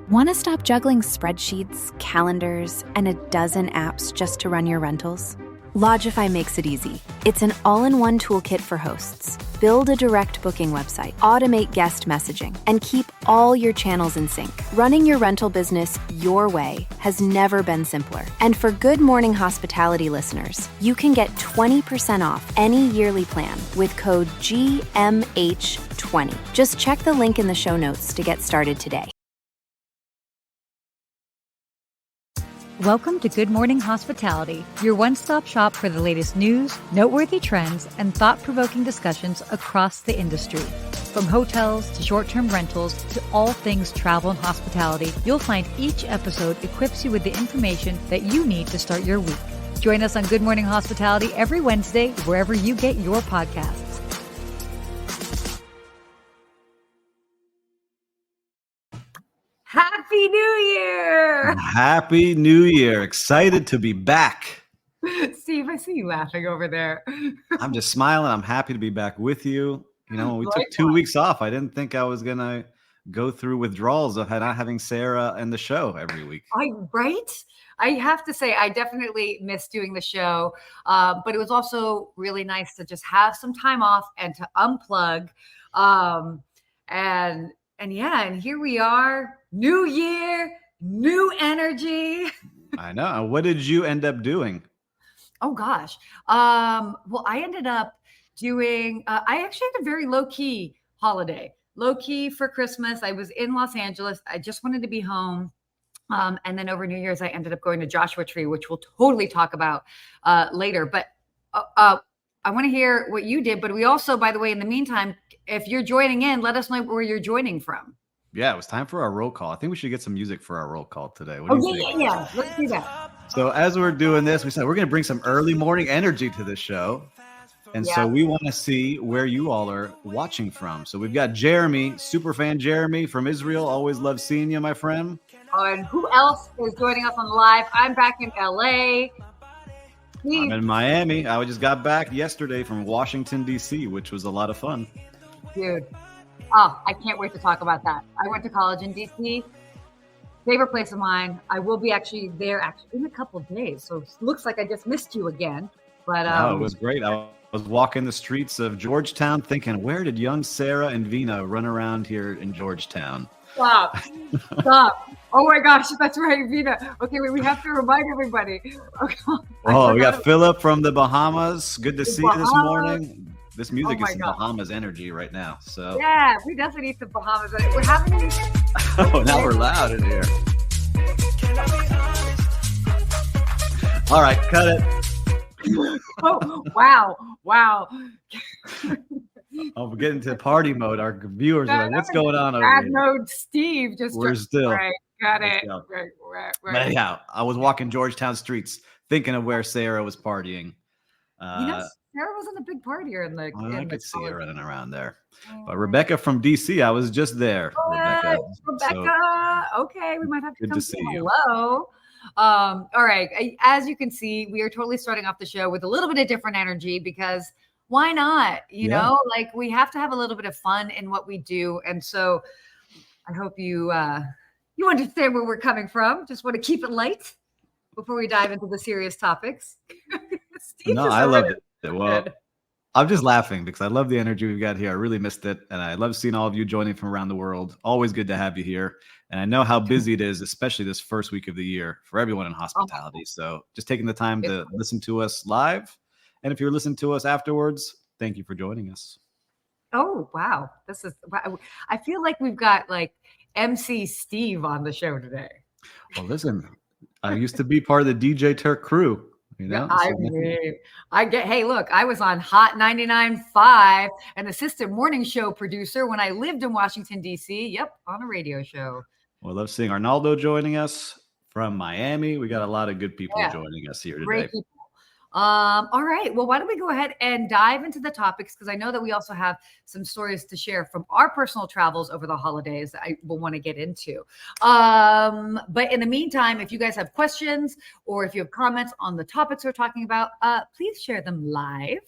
Want to stop juggling spreadsheets, calendars, and a dozen apps just to run your rentals? Lodgify makes it easy. It's an all-in-one toolkit for hosts. Build a direct booking website, automate guest messaging, and keep all your channels in sync. Running your rental business your way has never been simpler. And for Good Morning Hospitality listeners, you can get 20% off any yearly plan with code GMH20. Just check the link in the show notes to get started today. Welcome to Good Morning Hospitality, your one-stop shop for the latest news, noteworthy trends, and thought-provoking discussions across the industry. From hotels to short-term rentals to all things travel and hospitality, you'll find each episode equips you with the information that you need to start your week. Join us on Good Morning Hospitality every Wednesday, wherever you get your podcasts. Happy New Year! Happy New Year. Excited to be back. Steve, I see you laughing over there. I'm just smiling. I'm happy to be back with you. You know, when we took 2 weeks off, I didn't think I was going to go through withdrawals of not having Sarah and the show every week. Right? I have to say, I definitely missed doing the show, but it was also really nice to just have some time off and to unplug. And here we are. New year, new energy. I know. What did you end up doing? Oh, gosh. Well, I ended up doing, I actually had a very low-key holiday. Low-key for Christmas. I was in Los Angeles. I just wanted to be home. And then over New Year's, I ended up going to Joshua Tree, which we'll totally talk about later. But I want to hear what you did. But we also, by the way, in the meantime, if you're joining in, let us know where you're joining from. Yeah, it was time for our roll call. I think we should get some music for our roll call today. What do you think? Yeah. Let's do that. So as we're doing this, we said we're going to bring some early morning energy to this show. And so we want to see where you all are watching from. So we've got Jeremy, superfan Jeremy from Israel. Always love seeing you, my friend. And who else is joining us on live? I'm back in LA. I'm in Miami. I just got back yesterday from Washington, D.C., which was a lot of fun. Dude. Oh, I can't wait to talk about that. I went to college in D.C., favorite place of mine. I will be actually there in a couple of days. So it looks like I just missed you again. But it was great. I was walking the streets of Georgetown thinking, where did young Sarah and Vina run around here in Georgetown? Stop. Oh my gosh, that's right, Vina. Okay, wait, we have to remind everybody. Okay. Oh, we got Philip from the Bahamas. Good to see you this morning. This music is some Bahamas energy right now. So yeah, we definitely need some Bahamas. We're having these. Oh, now we're loud in here. All right, cut it. Oh, wow. Oh, we're getting to party mode. Our viewers are like, what's going on over here? Bad mode, Steve. We're still. Right, got it. Right. But yeah, I was walking Georgetown streets thinking of where Sarah was partying. Sarah wasn't a big partier in the. I could see her running around there. But Rebecca from DC, I was just there. Rebecca. So, okay, we might have to good come to see you. Hello. All right. As you can see, we are totally starting off the show with a little bit of different energy because why not? You know, like we have to have a little bit of fun in what we do. And so I hope you understand where we're coming from. Just want to keep it light before we dive into the serious topics. No, I love it. Well, I'm just laughing because I love the energy we've got here. I really missed it. And I love seeing all of you joining from around the world. Always good to have you here. And I know how busy it is, especially this first week of the year for everyone in hospitality. So just taking the time to listen to us live. And if you're listening to us afterwards, thank you for joining us. Oh, wow. I feel like we've got like MC Steve on the show today. Well, listen, I used to be part of the DJ Turk crew. You know, hey, look, I was on Hot 99.5, an assistant morning show producer when I lived in Washington, D.C. Yep, on a radio show. Well, I love seeing Arnaldo joining us from Miami. We got a lot of good people joining us here today. Great people. All right. Well, why don't we go ahead and dive into the topics? Because I know that we also have some stories to share from our personal travels over the holidays that I will want to get into. But in the meantime, if you guys have questions or if you have comments on the topics we're talking about, please share them live.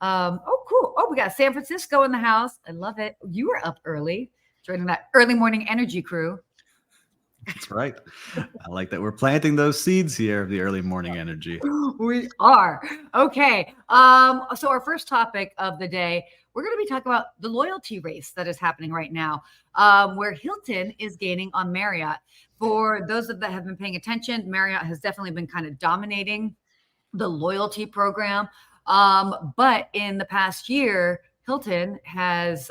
Oh, cool. Oh, we got San Francisco in the house. I love it. You were up early, joining that early morning energy crew. That's right. I like that we're planting those seeds here of the early morning energy. We are. Okay. So our first topic of the day, we're going to be talking about the loyalty race that is happening right now, where Hilton is gaining on Marriott. For those that have been paying attention, Marriott has definitely been kind of dominating the loyalty program. But in the past year, Hilton has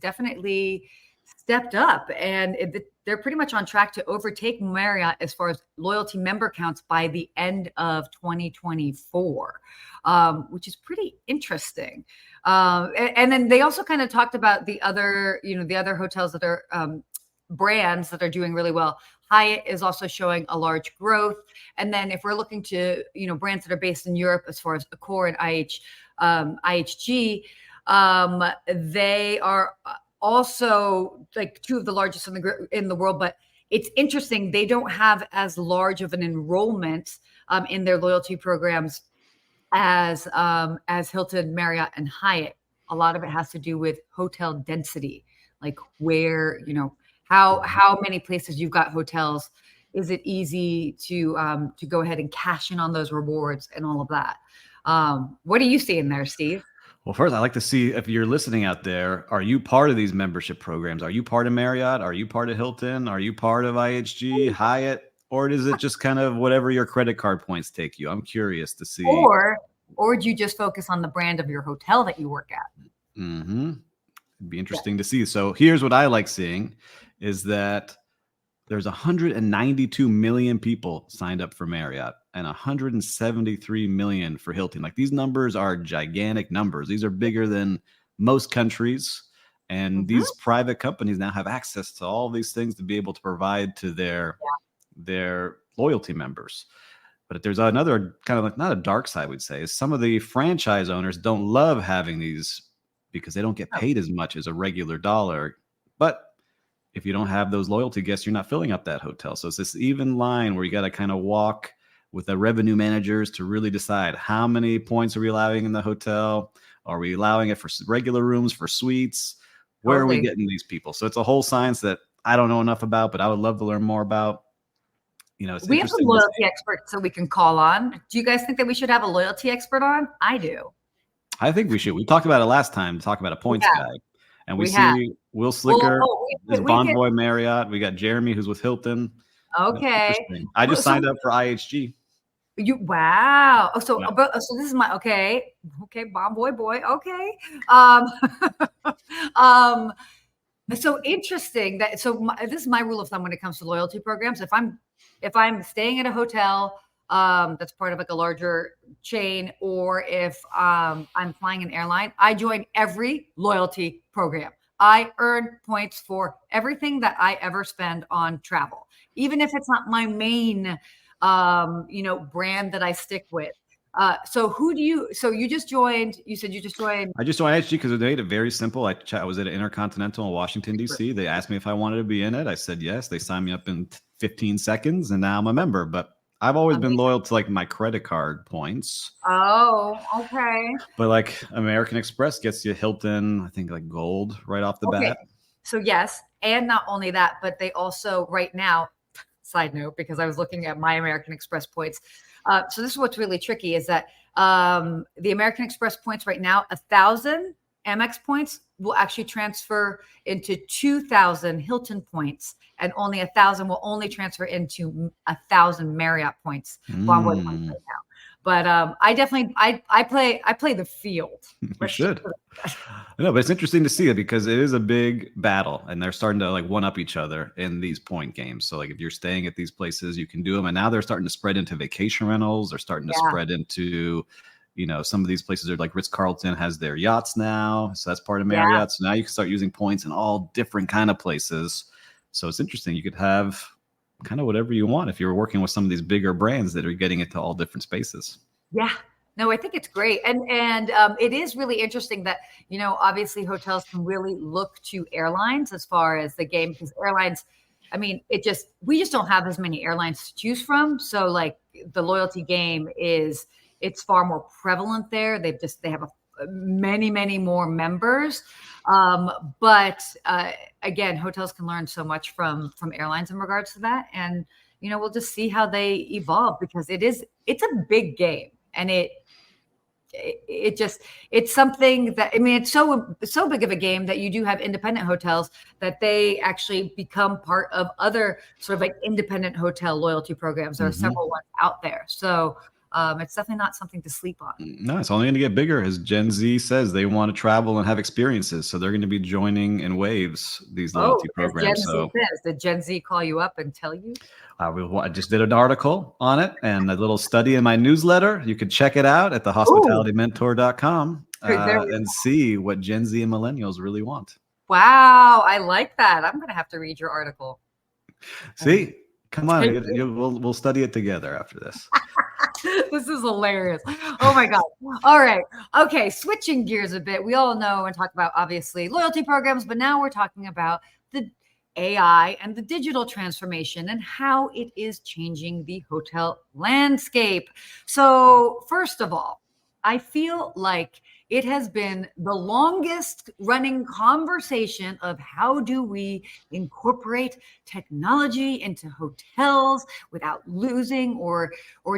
definitely stepped up, and they're pretty much on track to overtake Marriott as far as loyalty member counts by the end of 2024, which is pretty interesting. And then they also kind of talked about the other hotels that are brands that are doing really well. Hyatt is also showing a large growth. And then if we're looking to, brands that are based in Europe, as far as Accor and IHG, they are also like two of the largest in the world. But it's interesting, they don't have as large of an enrollment in their loyalty programs as Hilton, Marriott, and Hyatt. A lot of it has to do with hotel density, like where, how many places you've got hotels. Is it easy to go ahead and cash in on those rewards and all of that? What are you seeing there, Steve? Well, first, I'd like to see, if you're listening out there, are you part of these membership programs? Are you part of Marriott? Are you part of Hilton? Are you part of IHG, Hyatt? Or is it just kind of whatever your credit card points take you? I'm curious to see. Or do you just focus on the brand of your hotel that you work at? Mm-hmm. It'd be interesting to see. So here's what I like seeing is that there's 192 million people signed up for Marriott and 173 million for Hilton. Like, these numbers are gigantic numbers. These are bigger than most countries. And these private companies now have access to all these things to be able to provide to their loyalty members. But there's another kind of, like, not a dark side, we'd say, is some of the franchise owners don't love having these because they don't get paid as much as a regular dollar. But if you don't have those loyalty guests, you're not filling up that hotel. So it's this even line where you got to kind of walk with the revenue managers to really decide how many points are we allowing in the hotel? Are we allowing it for regular rooms, for suites? Where are we getting these people? So it's a whole science that I don't know enough about, but I would love to learn more about. It's we have a loyalty expert so we can call on. Do you guys think that we should have a loyalty expert on? I do. I think we should. We talked about it last time, talk about a points guy. And we see Will Slicker, Bonvoy Marriott. We got Jeremy, who's with Hilton. Okay. I just signed up for IHG. Wow. Oh, so this is my okay, Bonvoy boy. Okay. So interesting that this is my rule of thumb when it comes to loyalty programs. If I'm staying at a hotel that's part of like a larger chain, or if I'm flying an airline, I join every loyalty program. I earn points for everything that I ever spend on travel, even if it's not my main, brand that I stick with. So you just joined, you said you just joined. I just joined IHG because they made it very simple. I was at an Intercontinental in Washington, D.C. They asked me if I wanted to be in it. I said yes. They signed me up in 15 seconds and now I'm a member. But I've always been loyal to like my credit card points. Oh, okay. But like American Express gets you Hilton, I think like gold right off the bat. So yes. And not only that, but they also right now, side note, because I was looking at my American Express points. So this is what's really tricky is that the American Express points right now, 1,000 Amex points will actually transfer into 2,000 Hilton points, and only 1,000 will only transfer into 1,000 Marriott points, Bonvoy points right now. But I play the field. You should. No, but it's interesting to see it because it is a big battle, and they're starting to like one up each other in these point games. So like if you're staying at these places, you can do them, and now they're starting to spread into vacation rentals. They're starting to spread into, some of these places are like Ritz-Carlton has their yachts now, so that's part of Marriott. Yeah. So now you can start using points in all different kind of places. So it's interesting. You could have kind of whatever you want if you're working with some of these bigger brands that are getting into all different spaces. Yeah. No, I think it's great. And it is really interesting that, obviously hotels can really look to airlines as far as the game, because airlines, I mean, we just don't have as many airlines to choose from. So like the loyalty game it's far more prevalent there. They have many, many more members. But again, hotels can learn so much from airlines in regards to that. And, we'll just see how they evolve, because it's a big game, and it's something that, it's so big of a game that you do have independent hotels that they actually become part of other sort of like independent hotel loyalty programs. There are several ones out there. So it's definitely not something to sleep on. No, it's only going to get bigger. As Gen Z says, they want to travel and have experiences. So they're going to be joining in waves, these loyalty programs. Did Gen Z call you up and tell you? I just did an article on it and a little study in my newsletter. You can check it out at thehospitalitymentor.com and see what Gen Z and millennials really want. Wow, I like that. I'm going to have to read your article. See, come on, we'll study it together after this. This is hilarious. Oh my God. All right. Okay. Switching gears a bit. We all know and talk about, obviously, loyalty programs, but now we're talking about the AI and the digital transformation and how it is changing the hotel landscape. So first of all, I feel like it has been the longest running conversation of how do we incorporate technology into hotels without losing or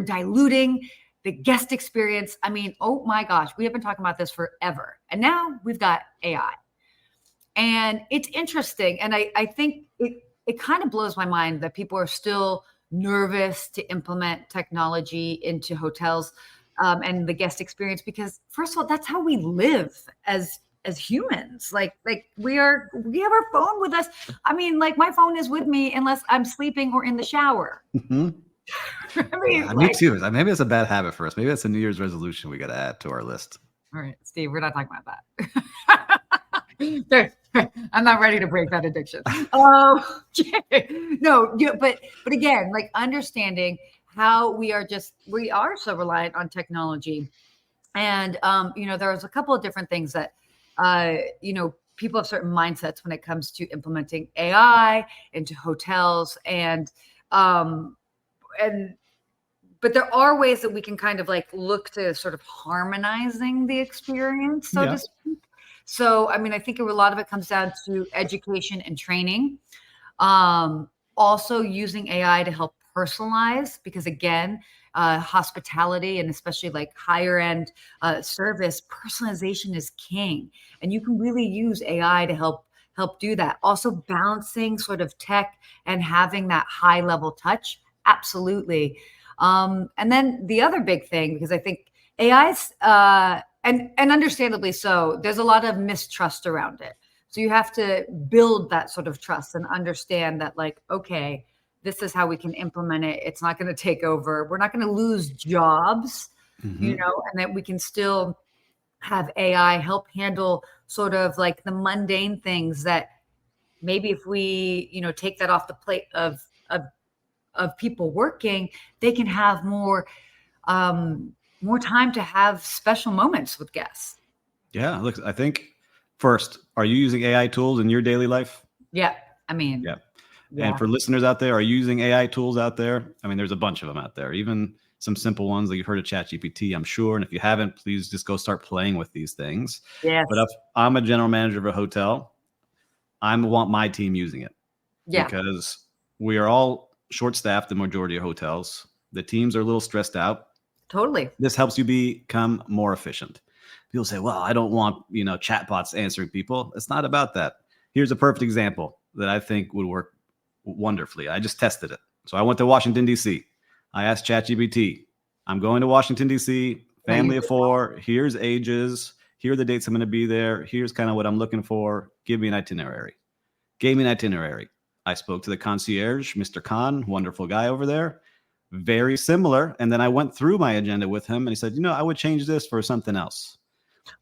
diluting the guest experience. I mean, oh my gosh, we have been talking about this forever. And now we've got AI. And it's interesting. And I think it kind of blows my mind that people are still nervous to implement technology into hotels and the guest experience, because first of all, that's how we live as humans. Like we have our phone with us. I mean, like my phone is with me unless I'm sleeping or in the shower. Mm-hmm. Me too. Maybe it's a bad habit for us. Maybe that's a New Year's resolution we got to add to our list. All right, Steve, we're not talking about that. I'm not ready to break that addiction. No, but again, like understanding how we are so reliant on technology. And, there's a couple of different things that, people have certain mindsets when it comes to implementing AI into hotels but there are ways that we can kind of like look to sort of harmonizing the experience, so to speak. So, I think a lot of it comes down to education and training. Also using AI to help personalize, because again, hospitality and especially like higher end service, personalization is king. And you can really use AI to help do that. Also balancing sort of tech and having that high level touch. Absolutely. And then the other big thing, because I think AI's, and understandably so, there's a lot of mistrust around it. So you have to build that sort of trust and understand that, like, okay, this is how we can implement it. It's not going to take over. We're not going to lose jobs, and that we can still have AI help handle sort of like the mundane things that maybe if we, take that off the plate of people working, they can have more time to have special moments with guests. Yeah, look, I think first, are you using AI tools in your daily life? Yeah, Yeah. And for listeners out there, are you using AI tools out there? There's a bunch of them out there, even some simple ones like you've heard of ChatGPT, I'm sure. And if you haven't, please just go start playing with these things. Yes. But if I'm a general manager of a hotel, I want my team using it. Yeah. Because we are all short-staffed, the majority of hotels. The teams are a little stressed out. Totally. This helps you become more efficient. People say, well, I don't want, chatbots answering people. It's not about that. Here's a perfect example that I think would work wonderfully. I just tested it. So I went to Washington, D.C. I asked ChatGPT, I'm going to Washington, D.C., family of 4. Here's ages. Here are the dates I'm going to be there. Here's kind of what I'm looking for. Give me an itinerary. Gave me an itinerary. I spoke to the concierge, Mr. Khan, wonderful guy over there. Very similar. And then I went through my agenda with him and he said, I would change this for something else.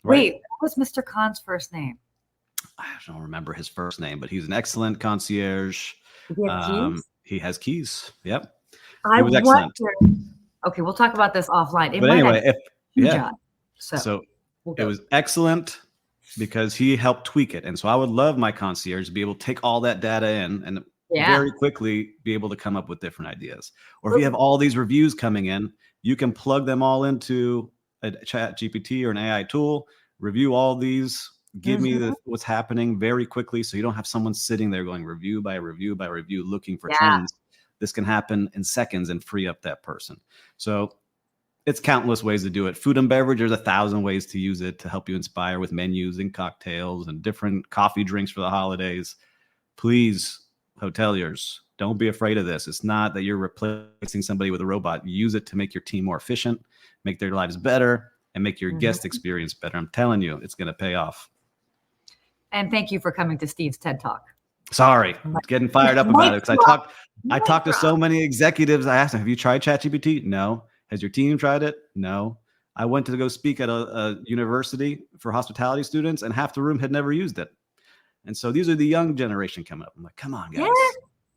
Right? Wait, what was Mr. Khan's first name? I don't remember his first name, but he's an excellent concierge. Does he have keys? He has keys. Yep. He was excellent. Okay, we'll talk about this offline. But anyway, So it was excellent because he helped tweak it. And so I would love my concierge to be able to take all that data in and very quickly be able to come up with different ideas. Or if you have all these reviews coming in, you can plug them all into a ChatGPT or an AI tool, review all these give me what's happening very quickly, so you don't have someone sitting there going review by review by review looking for trends. This can happen in seconds and free up that person. So it's countless ways to do it. Food and beverage, there's 1,000 ways to use it to help you inspire with menus and cocktails and different coffee drinks for the holidays. Please, hoteliers, don't be afraid of this. It's not that you're replacing somebody with a robot. Use it to make your team more efficient, make their lives better, and make your guest experience better. I'm telling you, it's going to pay off. And thank you for coming to Steve's TED Talk. Sorry, I'm getting fired up about it because I talked to so many executives. I asked them, have you tried ChatGPT? No. Has your team tried it? No. I went to go speak at a university for hospitality students, and half the room had never used it. And so these are the young generation coming up. I'm like, come on, guys,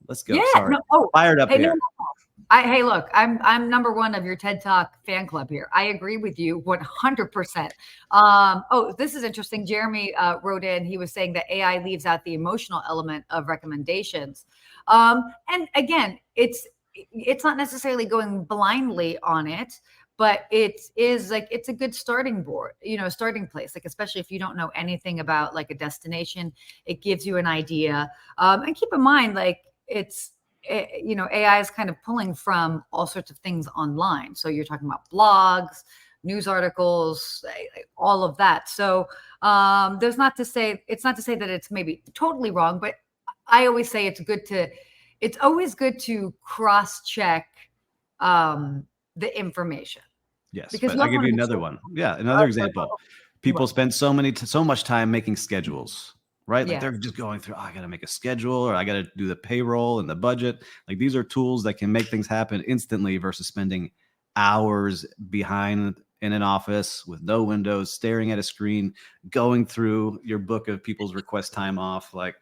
let's go. Sorry, fired up here. Hey, look, I'm number one of your TED Talk fan club here. I agree with you 100%. This is interesting. Jeremy wrote in. He was saying that AI leaves out the emotional element of recommendations. And again, it's not necessarily going blindly on it, but it is like, it's a good starting board, starting place, like, especially if you don't know anything about like a destination, it gives you an idea. And keep in mind, like AI is kind of pulling from all sorts of things online. So you're talking about blogs, news articles, all of that. So it's not to say that it's maybe totally wrong, but I always say it's always good to cross-check the information. Yes, because I'll give you another one. Yeah, another example. People spend so much time making schedules, right? Like they're just going through, I got to make a schedule, or I got to do the payroll and the budget. Like these are tools that can make things happen instantly versus spending hours behind in an office with no windows, staring at a screen, going through your book of people's request time off. Like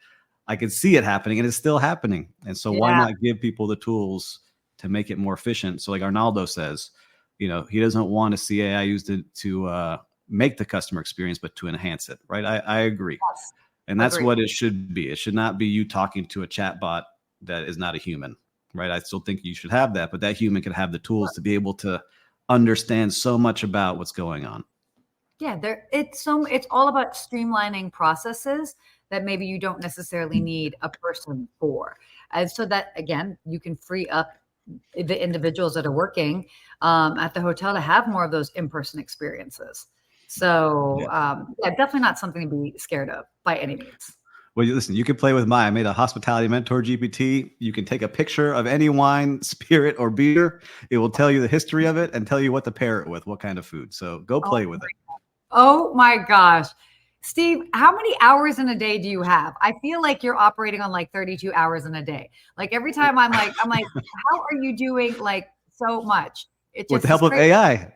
I can see it happening, and it's still happening. And so why not give people the tools to make it more efficient? So like Arnaldo says, he doesn't want to see AI used to make the customer experience, but to enhance it, right? I agree. Yes. And that's what it should be. It should not be you talking to a chat bot that is not a human, right? I still think you should have that, but that human could have the tools to be able to understand so much about what's going on. Yeah, it's all about streamlining processes that maybe you don't necessarily need a person for. And so that, again, you can free up the individuals that are working at the hotel to have more of those in-person experiences. So definitely not something to be scared of by any means. Well, listen, you can play with mine. I made a hospitality mentor GPT. You can take a picture of any wine, spirit, or beer. It will tell you the history of it and tell you what to pair it with, what kind of food. So go play with it. Oh my gosh. Steve, how many hours in a day do you have? I feel like you're operating on like 32 hours in a day. Like every time I'm like, how are you doing like so much? It's just with the help of AI.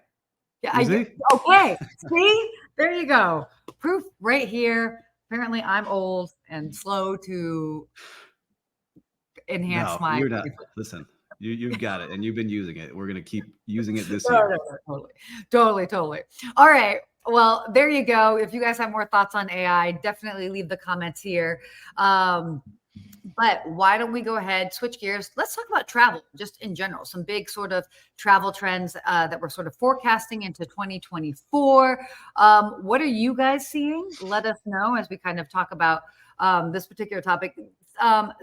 Yeah. Okay. See, there you go. Proof right here. Apparently I'm old and slow to enhance my. You're not. Listen, you've got it, and you've been using it. We're going to keep using it this year. Totally. All right. Well, there you go. If you guys have more thoughts on AI, definitely leave the comments here. But why don't we go ahead, switch gears? Let's talk about travel just in general, some big sort of travel trends that we're sort of forecasting into 2024. What are you guys seeing? Let us know as we kind of talk about this particular topic.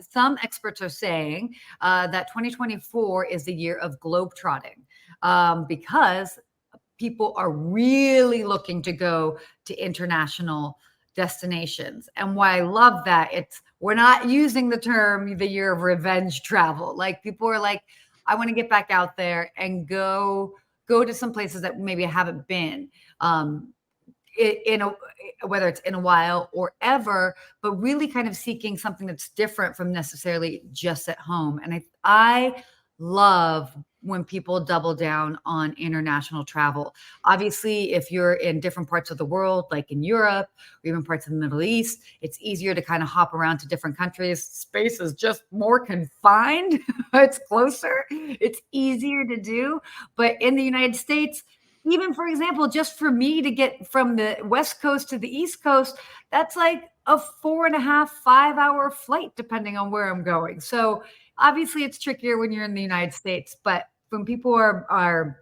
Some experts are saying that 2024 is the year of globetrotting because people are really looking to go to international destinations. And why I love that, we're not using the term the year of revenge travel. Like people are like, I want to get back out there and go to some places that maybe I haven't been whether it's in a while or ever, but really kind of seeking something that's different from necessarily just at home. And I love when people double down on international travel. Obviously, if you're in different parts of the world, like in Europe or even parts of the Middle East, it's easier to kind of hop around to different countries. Space is just more confined. It's closer. It's easier to do. But in the United States, even for example, just for me to get from the West Coast to the East Coast, that's like a 4.5, 5 hour flight, depending on where I'm going. So obviously it's trickier when you're in the United States, but when people are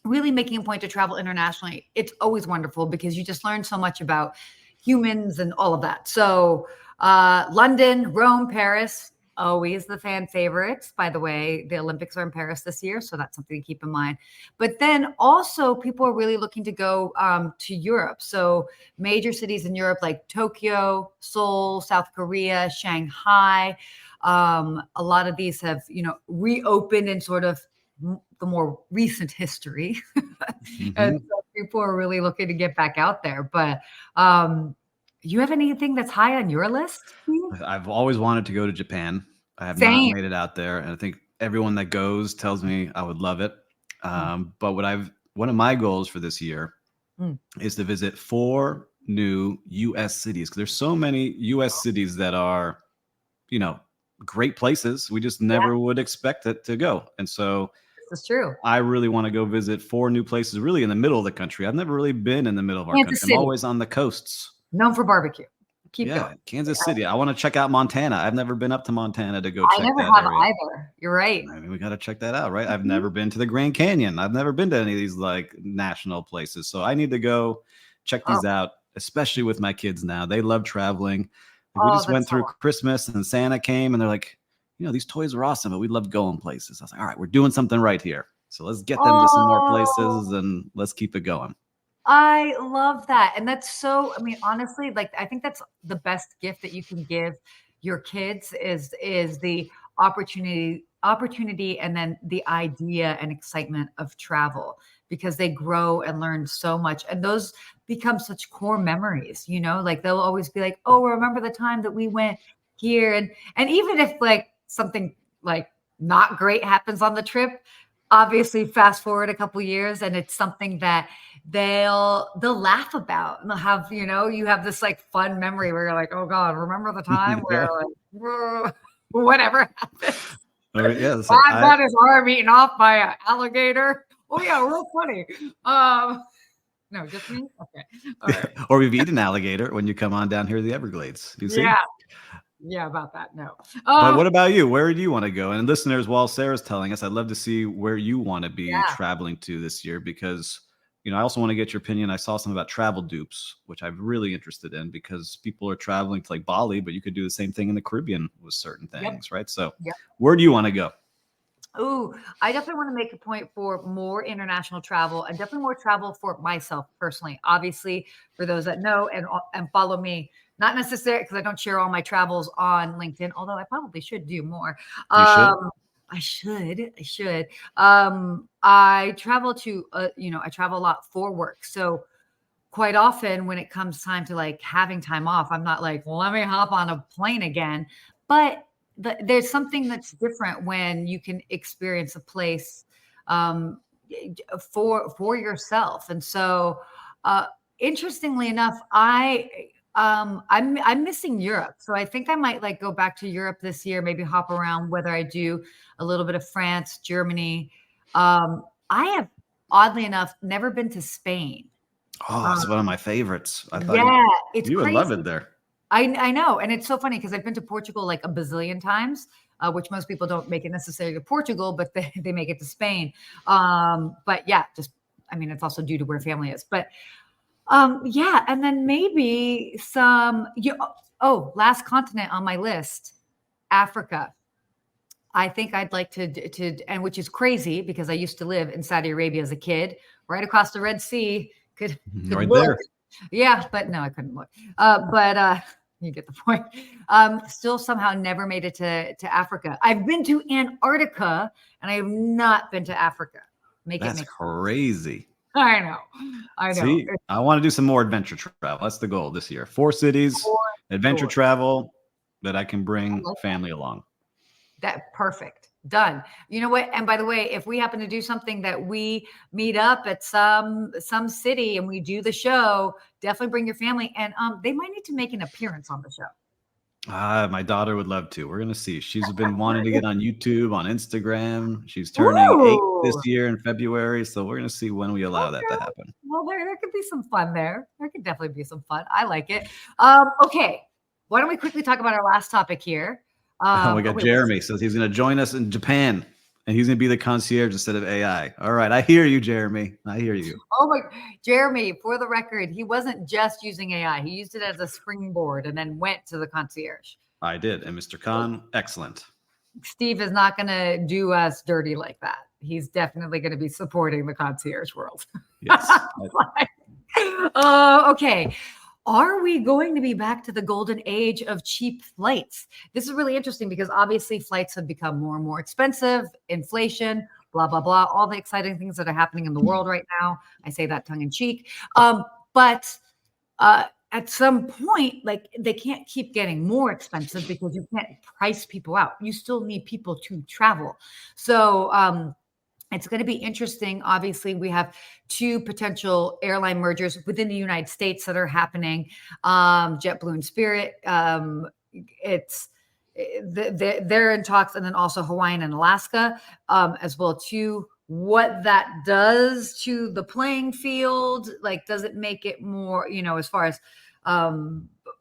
really making a point to travel internationally, it's always wonderful because you just learn so much about humans and all of that. So London, Rome, Paris, always the fan favorites. By the way, the Olympics are in Paris this year, so that's something to keep in mind. But then also people are really looking to go to Europe. So major cities in Europe like Tokyo, Seoul, South Korea, Shanghai. A lot of these have, reopened in sort of the more recent history. And so people are really looking to get back out there. But you have anything that's high on your list? I've always wanted to go to Japan. I have Same. not made it out there. And I think everyone that goes tells me I would love it. But one of my goals for this year is to visit 4 new US cities. Because there's so many US cities that are, great places. We just never would expect it to go. And so this is true. I really want to go visit 4 new places really in the middle of the country. I've never really been in the middle of our country. I'm always on the coasts. Known for barbecue. Keep going. Kansas City. I want to check out Montana. I've never been up to Montana to go check that area. I never have either. You're right. I mean, we got to check that out, right? I've never been to the Grand Canyon. I've never been to any of these like national places. So I need to go check these out, especially with my kids now. They love traveling. We just went through Christmas and Santa came and they're like, these toys are awesome, but we love going places. I was like, all right, we're doing something right here. So let's get them to some more places and let's keep it going. I love that. And that's so, honestly, like, I think that's the best gift that you can give your kids is the opportunity and then the idea and excitement of travel, because they grow and learn so much. And those become such core memories, like they'll always be like, oh, remember the time that we went here. And even if like something like not great happens on the trip, obviously fast forward a couple years and it's something that they'll laugh about and they'll have, you have this like fun memory where you're like, oh God, remember the time where like, whatever happened. I got his arm eaten off by an alligator. Oh yeah, real funny. No, just me? Okay. All right. Or we've eaten alligator when you come on down here to the Everglades. You see? Yeah, about that. No. But what about you? Where do you want to go? And listeners, while Sarah's telling us, I'd love to see where you want to be traveling to this year, because, I also want to get your opinion. I saw something about travel dupes, which I'm really interested in, because people are traveling to like Bali, but you could do the same thing in the Caribbean with certain things, right? So where do you want to go? Oh, I definitely want to make a point for more international travel and definitely more travel for myself personally. Obviously, for those that know and follow me, not necessarily because I don't share all my travels on LinkedIn, although I probably should do more. I should. I travel I travel a lot for work. So quite often when it comes time to like having time off, I'm not like, well, let me hop on a plane again. But there's something that's different when you can experience a place for yourself. And so interestingly enough, I'm missing Europe. So I think I might like go back to Europe this year, maybe hop around, whether I do a little bit of France, Germany. I have, oddly enough, never been to Spain. Oh, it's one of my favorites. I thought you would love it there. I know. And it's so funny because I've been to Portugal like a bazillion times, which most people don't make it necessarily to Portugal, but they make it to Spain. But yeah, it's also due to where family is. But and then maybe last continent on my list, Africa. I think I'd like to, and which is crazy because I used to live in Saudi Arabia as a kid, right across the Red Sea. Could right look. there. Yeah, but no, I couldn't look. You get the point. Still somehow never made it to Africa. I've been to Antarctica and I have not been to Africa. That's crazy. I know. See, I want to do some more adventure travel. That's the goal this year. 4 cities, adventure travel that I can bring family along. That perfect. Done. You know what? And by the way, if we happen to do something that we meet up at some city and we do the show, definitely bring your family. And they might need to make an appearance on the show. My daughter would love to. We're going to see. She's been wanting to get on YouTube, on Instagram. She's turning 8 this year in February. So we're going to see when we allow that to happen. Well, there could be some fun there. There could definitely be some fun. I like it. Okay. Why don't we quickly talk about our last topic here? We got Jeremy says he's going to join us in Japan. And he's going to be the concierge instead of AI. All right. I hear you, Jeremy. I hear you. Oh my, Jeremy, for the record, he wasn't just using AI. He used it as a springboard and then went to the concierge. I did. And Mr. Khan, excellent. Steve is not going to do us dirty like that. He's definitely going to be supporting the concierge world. Yes. Okay. Are we going to be back to the golden age of cheap flights? This is really interesting because obviously flights have become more and more expensive, inflation, blah, blah, blah, all the exciting things that are happening in the world right now. I say that tongue in cheek. But at some point, like they can't keep getting more expensive because you can't price people out. You still need people to travel. So it's going to be interesting. They're we have 2 potential airline mergers within the United States that are happening. JetBlue and Spirit. They're in talks, and then also Hawaiian and Alaska as well too. What that does to the playing field, like, does it make it more, as far as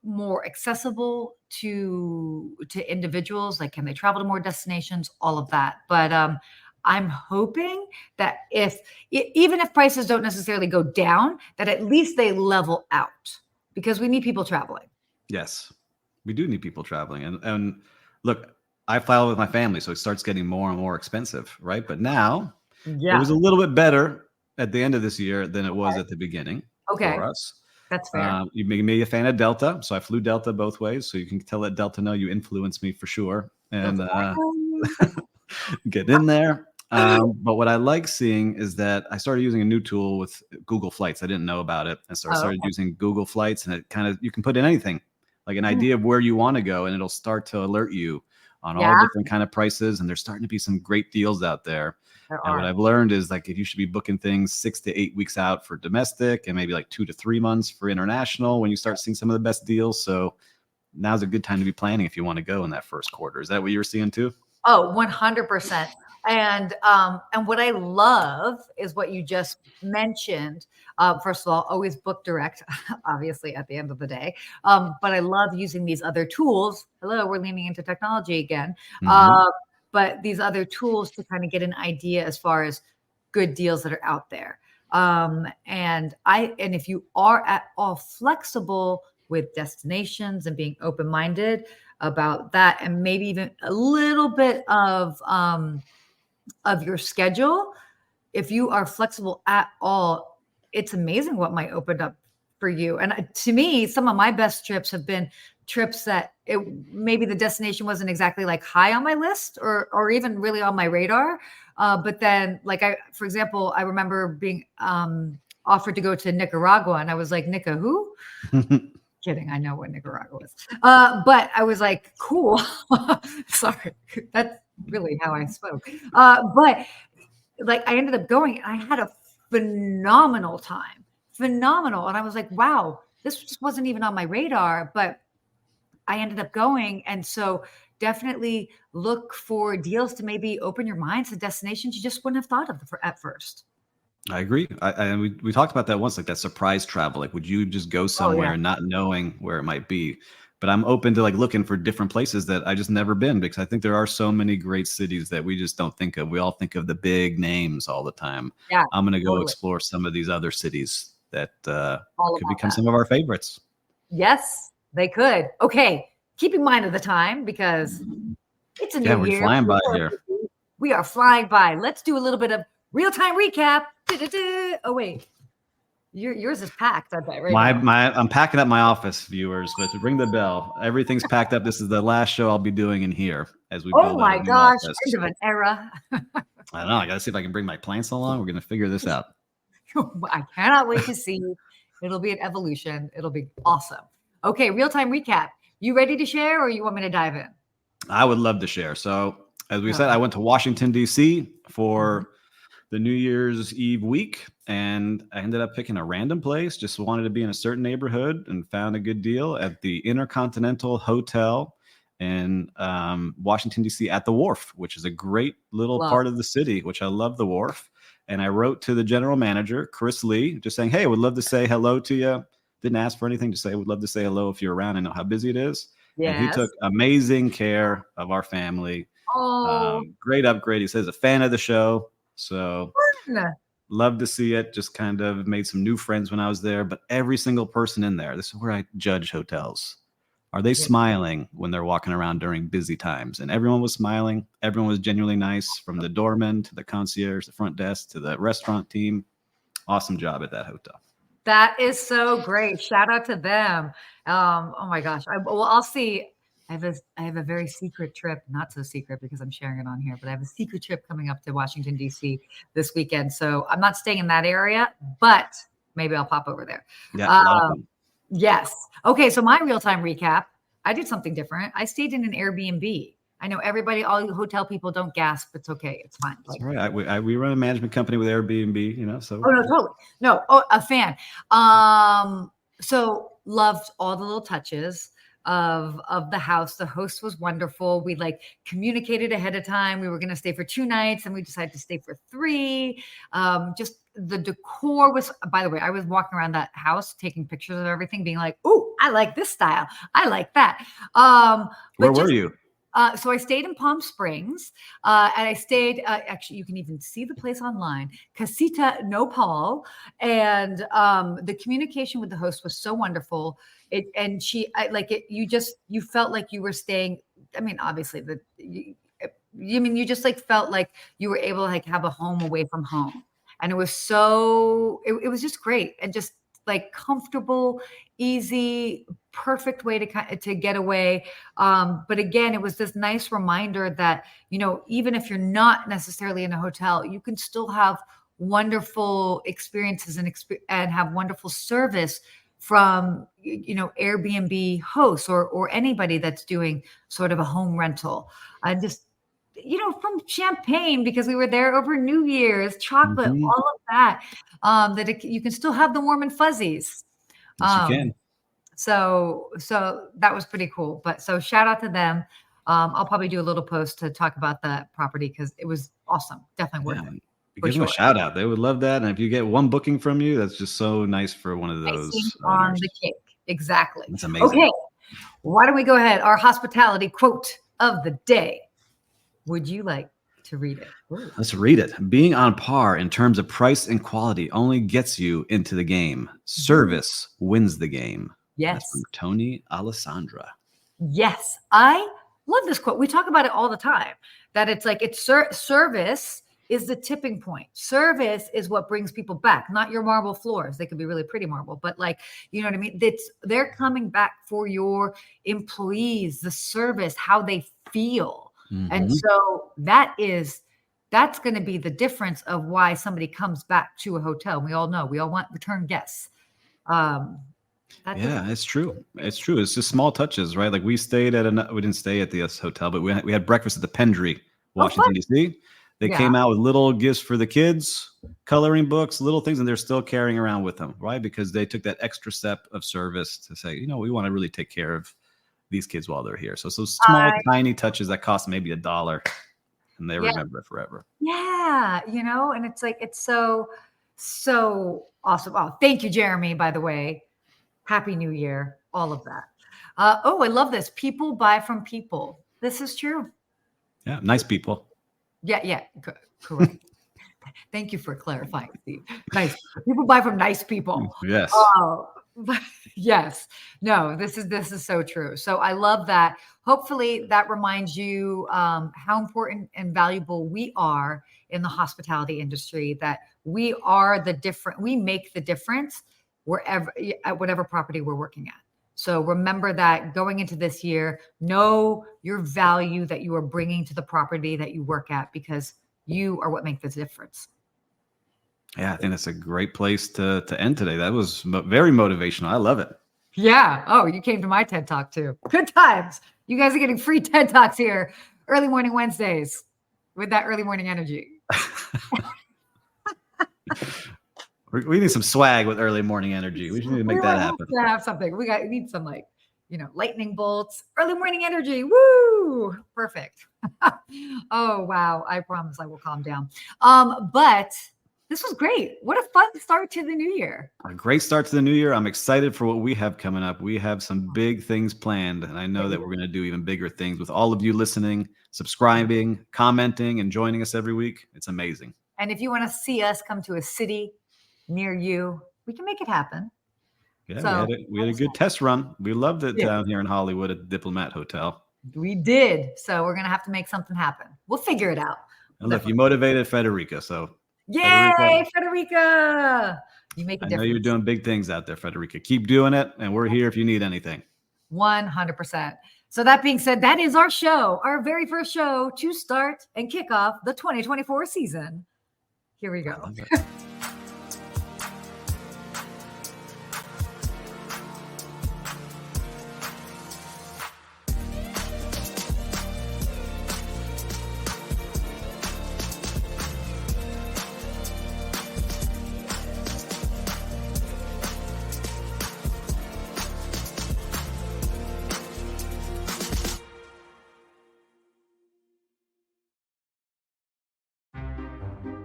more accessible to individuals? Like, can they travel to more destinations? All of that, but I'm hoping that even if prices don't necessarily go down, that at least they level out, because we need people traveling. Yes, we do need people traveling. And look, I fly with my family, so it starts getting more and more expensive, right? But now it was a little bit better at the end of this year than it was at the beginning for us. That's fair. You made me a fan of Delta, so I flew Delta both ways. So you can tell that Delta know you influenced me for sure. And get in there. But what I like seeing is that I started using a new tool with Google Flights. I didn't know about it. And so I started using Google Flights, and it you can put in anything, like an idea of where you want to go, and it'll start to alert you on all different kind of prices. And there's starting to be some great deals out there. And what I've learned is, like, if you should be booking things 6 to 8 weeks out for domestic, and maybe like 2 to 3 months for international, when you start seeing some of the best deals. So now's a good time to be planning if you want to go in that first quarter. Is that what you were seeing too? Oh, 100%. And what I love is what you just mentioned. First of all, always book direct, obviously, at the end of the day. But I love using these other tools. Hello, we're leaning into technology again. But these other tools to kind of get an idea as far as good deals that are out there. And if you are at all flexible with destinations and being open-minded about that, and maybe even a little bit of your schedule, if you are flexible at all, it's amazing what might open up for you. And to me, some of my best trips have been trips that maybe the destination wasn't exactly like high on my list or even really on my radar. But then, like, for example, I remember being offered to go to Nicaragua, and I was like, Nica who? Kidding. I know what Nicaragua is. But I was like, cool. Sorry. That's really how I spoke. But like, I ended up going, and I had a phenomenal time. Phenomenal. And I was like, wow, this just wasn't even on my radar, but I ended up going. And so definitely look for deals to maybe open your mind to destinations you just wouldn't have thought of at first. I agree. And we talked about that once, like that surprise travel. Like, would you just go somewhere not knowing where it might be? But I'm open to like looking for different places that I just never been, because I think there are so many great cities that we just don't think of. We all think of the big names all the time. Yeah, I'm going to go explore some of these other cities that could become some of our favorites. Yes, they could. Okay. Keep in mind of the time, because it's a new year. We're flying by here. We are flying by. Let's do a little bit of real-time recap. Oh, wait. Yours is packed, I bet, right? I'm packing up my office, viewers, but to ring the bell, everything's packed up. This is the last show I'll be doing in here as we build out a new office. Oh my gosh, end of an era. I don't know. I got to see if I can bring my plants along. We're going to figure this out. I cannot wait to see. It'll be an evolution. It'll be awesome. Okay, real-time recap. You ready to share, or you want me to dive in? I would love to share. So, as we said, I went to Washington, D.C. for the New Year's Eve week, and I ended up picking a random place. Just wanted to be in a certain neighborhood, and found a good deal at the Intercontinental Hotel in Washington, D.C. at the Wharf, which is a great little part of the city, which I love the Wharf. And I wrote to the general manager, Chris Lee, just saying, hey, would love to say hello to you. Didn't ask for anything, just say, would love to say hello if you're around. I know how busy it is. Yes. And he took amazing care of our family. Oh, Great upgrade. He says a fan of the show. So fun. love to see it. Just kind of made some new friends when I was there. But every single person in there, this is where I judge hotels. Are they smiling when they're walking around during busy times? And everyone was smiling. Everyone was genuinely nice, from the doorman to the concierge, the front desk to the restaurant team. Awesome job at that hotel. That is so great. Shout out to them. Oh my gosh. I'll see. I have a very secret trip, not so secret because I'm sharing it on here, but I have a secret trip coming up to Washington, D.C. this weekend. So I'm not staying in that area, but maybe I'll pop over there. Yeah, a lot of fun. Yes. Okay. So my real-time recap, I did something different. I stayed in an Airbnb. I know all you hotel people don't gasp. It's okay. It's fine. That's right. We run a management company with Airbnb, so. Oh, no, totally. No. Oh, a fan. So loved all the little touches of the house. The host was wonderful. We communicated ahead of time. We were going to stay for 2 nights and we decided to stay for 3. Just the decor was, by the way, I was walking around that house, taking pictures of everything, being like, "Ooh, I like this style. I like that." Where were you? So I stayed in Palm Springs, and I stayed, actually, you can even see the place online, Casita Nopal. And the communication with the host was so wonderful. You felt like you were staying. I mean, obviously, you just felt like you were able to have a home away from home. And it was it was just great and just comfortable, easy, perfect way to get away. But again, it was this nice reminder that, even if you're not necessarily in a hotel, you can still have wonderful experiences and have wonderful service from, Airbnb hosts or anybody that's doing sort of a home rental. From champagne, because we were there over New Year's, chocolate, all of that, you can still have the warm and fuzzies. Yes, you can. So that was pretty cool. But so shout out to them. I'll probably do a little post to talk about that property because it was awesome. Definitely worth it. Give them a shout out. They would love that. And if you get one booking from you, that's just so nice for one of those on the cake. Exactly. That's amazing. Okay. Why don't we go ahead? Our hospitality quote of the day. Would you like to read it? Ooh. Let's read it. Being on par in terms of price and quality only gets you into the game. Service wins the game. Yes. That's from Tony Alessandra. Yes. I love this quote. We talk about it all the time, that it's service is the tipping point. Service is what brings people back, not your marble floors. They could be really pretty marble, but you know what I mean? They're coming back for your employees, the service, how they feel. Mm-hmm. And so that's going to be the difference of why somebody comes back to a hotel. We all know, we all want return guests. It's true. It's true. It's just small touches, right? We stayed we didn't stay at the hotel, but we had breakfast at the Pendry, Washington, D.C. They came out with little gifts for the kids, coloring books, little things, and they're still carrying around with them, right? Because they took that extra step of service to say, we want to really take care of these kids while they're here. So small, tiny touches that cost maybe $1, and they remember it forever. Yeah, and it's so awesome. Oh, thank you, Jeremy, by the way. Happy New Year, all of that. I love this. People buy from people. This is true. Yeah, nice people. Yeah, correct. Thank you for clarifying, Steve. Nice. People buy from nice people. Yes. Yes. No, this is so true. So I love that. Hopefully that reminds you how important and valuable we are in the hospitality industry, that we make the difference at whatever property we're working at. So remember that going into this year, know your value that you are bringing to the property that you work at, because you are what makes the difference. Yeah, I think that's a great place to end today. That was very motivational. I love it. Yeah. Oh, you came to my TED Talk too. Good times. You guys are getting free TED Talks here. Early morning Wednesdays with that early morning energy. We need some swag with early morning energy. We should need to make that happen. We have something. We need some lightning bolts, early morning energy. Woo! Perfect. Oh, wow. I promise I will calm down. But this was great. What a fun start to the new year. A great start to the new year. I'm excited for what we have coming up. We have some big things planned, and I know that we're going to do even bigger things with all of you listening. subscribing, commenting, and joining us every week. It's amazing. And if you want to see us come to a city near you, we can make it happen. Yeah, so, we had a good test run. We loved it down here in Hollywood at the Diplomat Hotel. We did. So we're going to have to make something happen. We'll figure it out. And look, you motivated Federica. So yay, Federica. You make a difference. I know you're doing big things out there, Federica. Keep doing it. And we're here if you need anything. 100%. So that being said, that is our show, our very first show to start and kick off the 2024 season. Here we go.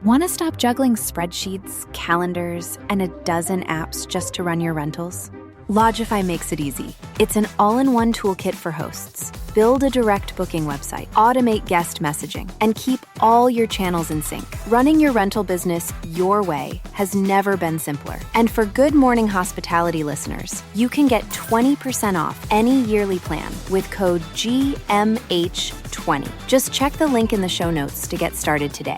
Want to stop juggling spreadsheets, calendars, and a dozen apps just to run your rentals? Logify makes it easy. It's an all-in-one toolkit for hosts. Build a direct booking website, automate guest messaging, and keep all your channels in sync. Running your rental business your way has never been simpler. And for Good Morning Hospitality listeners, you can get 20% off any yearly plan with code GMH20. Just check the link in the show notes to get started today.